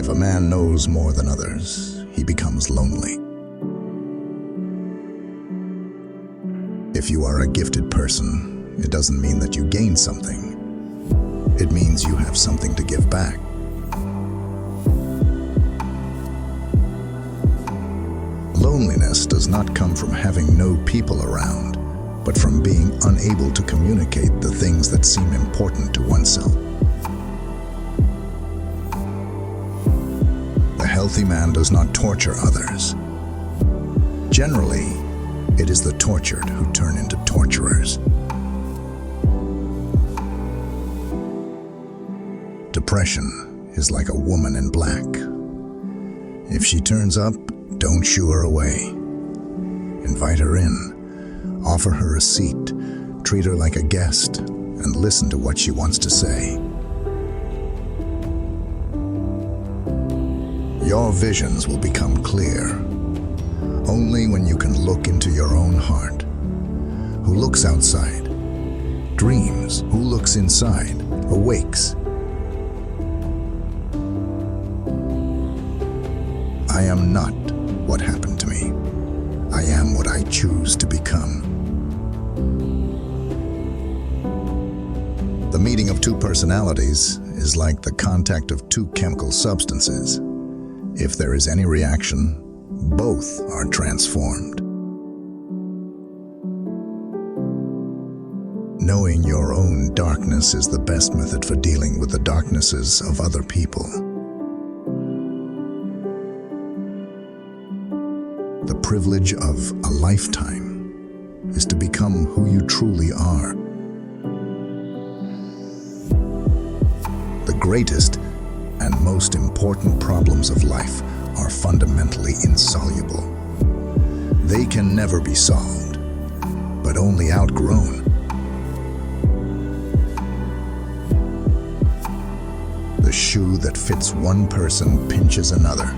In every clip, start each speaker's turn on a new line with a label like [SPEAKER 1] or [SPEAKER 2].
[SPEAKER 1] If a man knows more than others, he becomes lonely. If you are a gifted person, it doesn't mean that you gain something. It means you have something to give back. Loneliness does not come from having no people around, but from being unable to communicate the things that seem important to oneself. The healthy man does not torture others. Generally, it is the tortured who turn into torturers. Depression is like a woman in black. If she turns up, don't shoo her away. Invite her in, offer her a seat, treat her like a guest, and listen to what she wants to say. Your visions will become clear only when you can look into your own heart. Who looks outside, dreams. Who looks inside, awakes. I am not what happened to me. I am what I choose to become. The meeting of two personalities is like the contact of two chemical substances. If there is any reaction, both are transformed. Knowing your own darkness is the best method for dealing with the darknesses of other people. The privilege of a lifetime is to become who you truly are. The greatest and most important problems of life are fundamentally insoluble. They can never be solved, but only outgrown. The shoe that fits one person pinches another.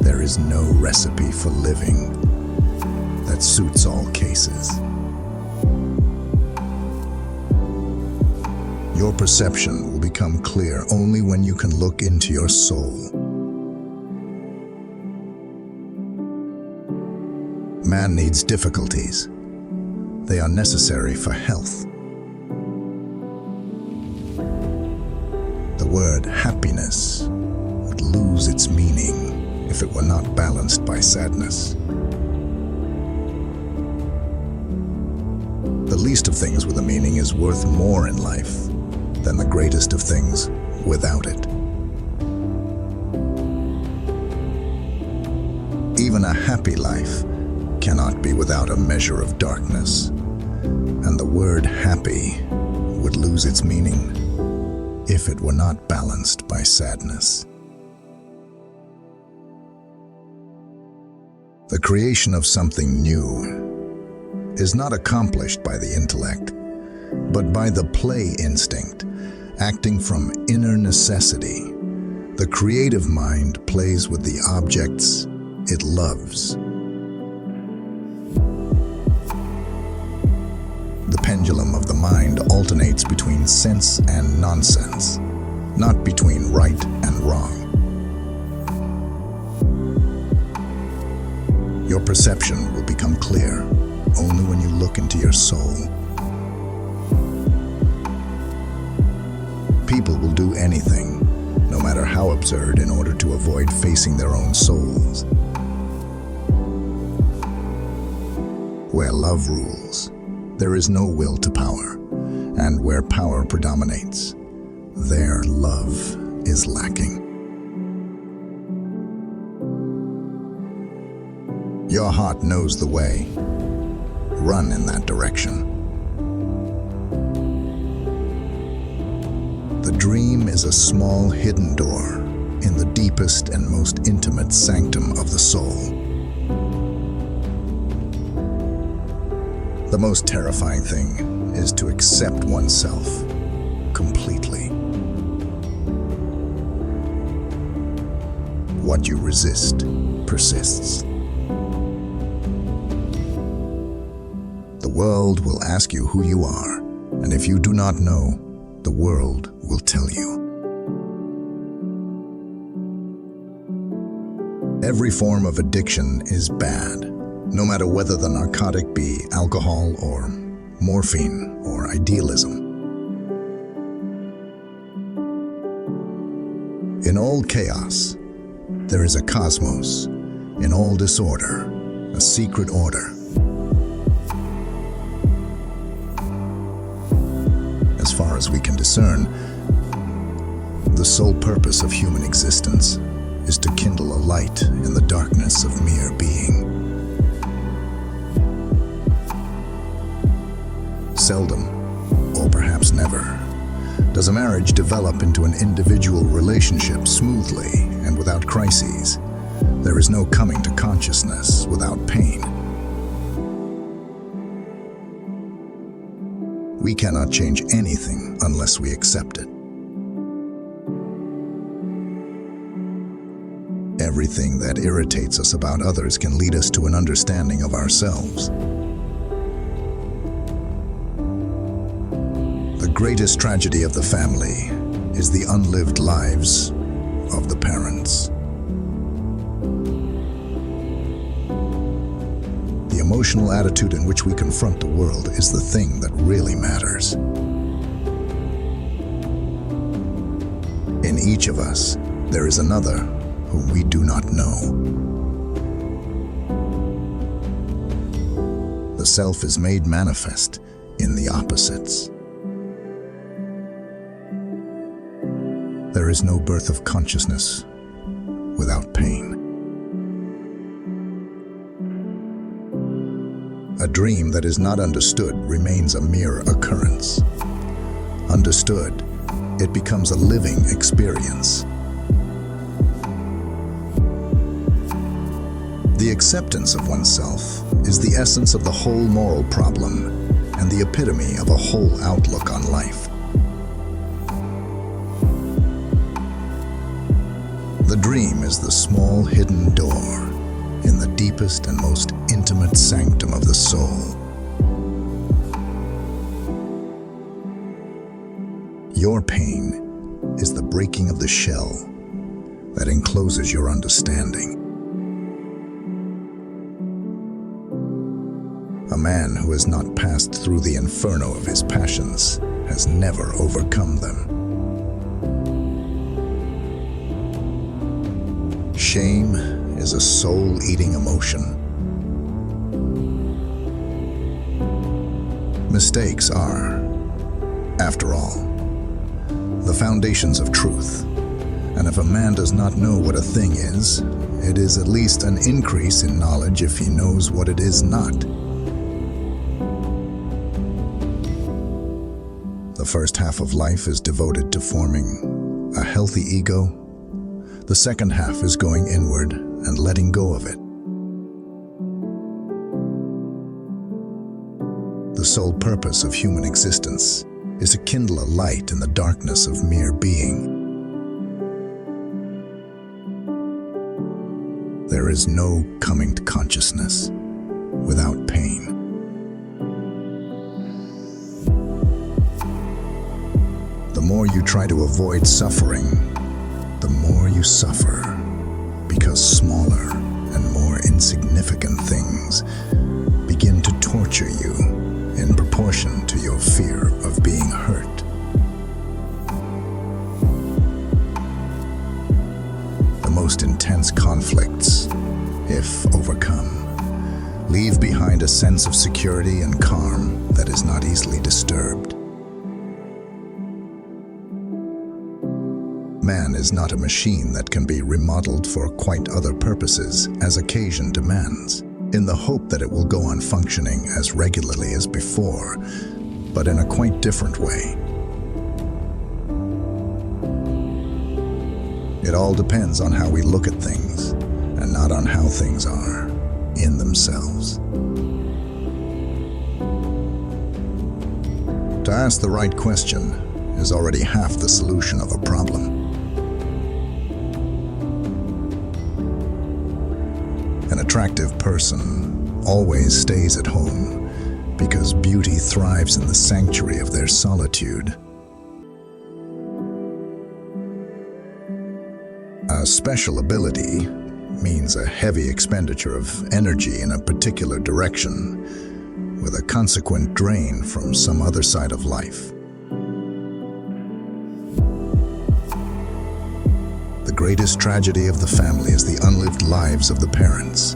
[SPEAKER 1] There is no recipe for living that suits all cases. Your perception will become clear only when you can look into your soul. Man needs difficulties. They are necessary for health. The word happiness would lose its meaning if it were not balanced by sadness. The least of things with a meaning is worth more in life than the greatest of things without it. Even a happy life cannot be without a measure of darkness, and the word happy would lose its meaning if it were not balanced by sadness. The creation of something new is not accomplished by the intellect, but by the play instinct, acting from inner necessity. The creative mind plays with the objects it loves. The pendulum of the mind alternates between sense and nonsense, not between right and wrong. Your perception will become clear only when you look into your soul. People will do anything, no matter how absurd, in order to avoid facing their own souls. Where love rules, there is no will to power, and where power predominates, there love is lacking. Your heart knows the way. Run in that direction. The dream is a small hidden door in the deepest and most intimate sanctum of the soul. The most terrifying thing is to accept oneself completely. What you resist persists. The world will ask you who you are, and if you do not know, the world will tell you. Every form of addiction is bad, no matter whether the narcotic be alcohol or morphine or idealism. In all chaos, there is a cosmos. In all disorder, a secret order. As far as we can discern, the sole purpose of human existence is to kindle a light in the darkness of mere being. Seldom, or perhaps never, does a marriage develop into an individual relationship smoothly and without crises. There is no coming to consciousness without pain. We cannot change anything unless we accept it. Everything that irritates us about others can lead us to an understanding of ourselves. The greatest tragedy of the family is the unlived lives of the parents. The emotional attitude in which we confront the world is the thing that really matters. In each of us, there is another whom we do not know. The self is made manifest in the opposites. There is no birth of consciousness without pain. A dream that is not understood remains a mere occurrence. Understood, it becomes a living experience. The acceptance of oneself is the essence of the whole moral problem and the epitome of a whole outlook on life. The dream is the small hidden door in the deepest and most intimate sanctum of the soul. Your pain is the breaking of the shell that encloses your understanding. A man who has not passed through the inferno of his passions has never overcome them. Shame is a soul-eating emotion. Mistakes are, after all, the foundations of truth. And if a man does not know what a thing is, it is at least an increase in knowledge if he knows what it is not. The first half of life is devoted to forming a healthy ego. The second half is going inward and letting go of it. The sole purpose of human existence is to kindle a light in the darkness of mere being. There is no coming to consciousness without pain. The more you try to avoid suffering, the more you suffer, because smaller and more insignificant things begin to torture you in proportion to your fear of being hurt. The most intense conflicts, if overcome, leave behind a sense of security and calm that is not easily disturbed. Man is not a machine that can be remodeled for quite other purposes as occasion demands, in the hope that it will go on functioning as regularly as before, but in a quite different way. It all depends on how we look at things, and not on how things are in themselves. To ask the right question is already half the solution of a problem. An attractive person always stays at home because beauty thrives in the sanctuary of their solitude. A special ability means a heavy expenditure of energy in a particular direction, with a consequent drain from some other side of life. The greatest tragedy of the family is the unlived lives of the parents.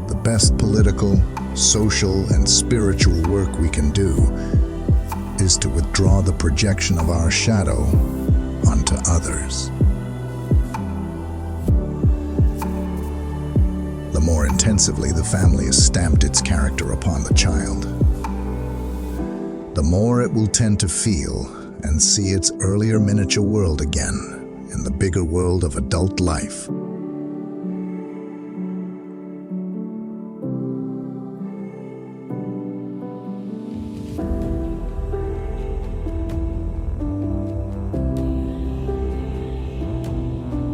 [SPEAKER 1] The best political, social, and spiritual work we can do is to withdraw the projection of our shadow onto others. The more intensively the family has stamped its character upon the child, the more it will tend to feel and see its earlier miniature world again in the bigger world of adult life.